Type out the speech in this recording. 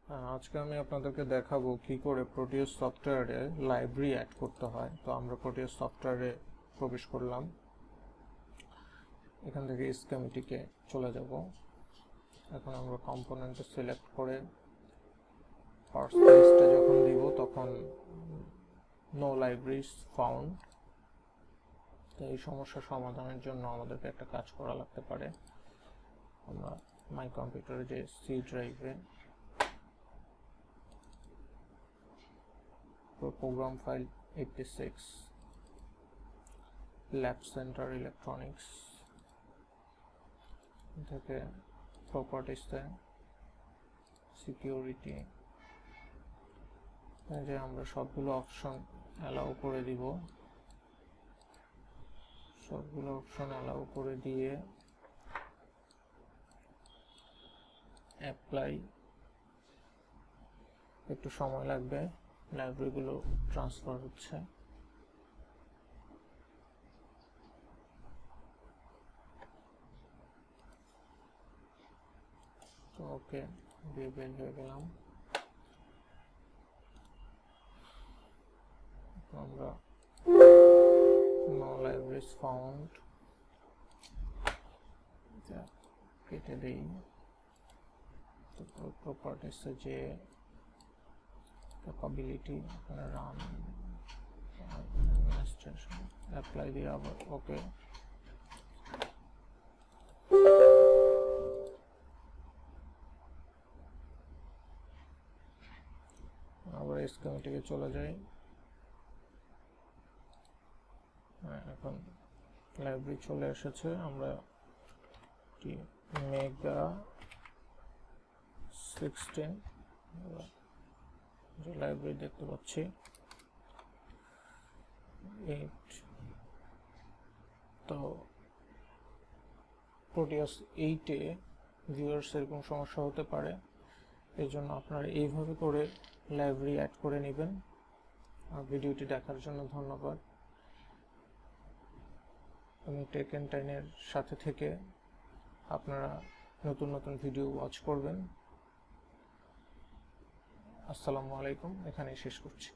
আজকে আমি আপনাদেরকে দেখাবো কি করে প্রোটিউস সফটওয়্যারে লাইব্রেরি অ্যাড করতে হয়। তো আমরা প্রোটিউস সফটওয়্যারে প্রবেশ করলাম। এখান থেকে স্কিমেটিকে চলে যাব। এখন আমরা কম্পোনেন্টে সিলেক্ট করে ফার্স্ট লিস্টে যখন দিব তখন নো লাইব্রেরিজ ফাউন্ড। তো এই সমস্যা সমাধানের জন্য আমাদেরকে একটা কাজ করা লাগতে পারে। আমরা মাই কম্পিউটারে যে সি ড্রাইভে program file 86 lab center electronics থেকে properties তে security যে আমরা সবগুলো অপশন অ্যালাউ করে দিব। সবগুলো অপশন অ্যালাউ করে দিয়ে অ্যাপ্লাই। একটু সময় লাগবে, লাইব্রেরিগুলো ট্রান্সফার হচ্ছে। তো ওকে দিয়ে বের হয়ে গেলাম। আমরা নো লাইব্রেরিজ ফাউন্ড কেটে দিই। তো প্রপার্টিসে যে capability run administration apply the okay আবার স্কিমেটিকে চলে যাই। এখন লাইব্রেরি চলে এসেছে। আমরা মেগা 16 যে লাইব্রেরি দেখতে পাচ্ছি 8। তো প্রোটিয়াস 8-এ ভিউয়ার্স এরকম সমস্যা হতে পারে। এই জন্য আপনারা এইভাবে করে লাইব্রেরি অ্যাড করে নেবেন। আর ভিডিওটি দেখার জন্য ধন্যবাদ। এবং টেক এন্টওয়াইনের সাথে থেকে আপনারা নতুন নতুন ভিডিও ওয়াচ করবেন। আসসালামু আলাইকুম, এখানেই শেষ করছি।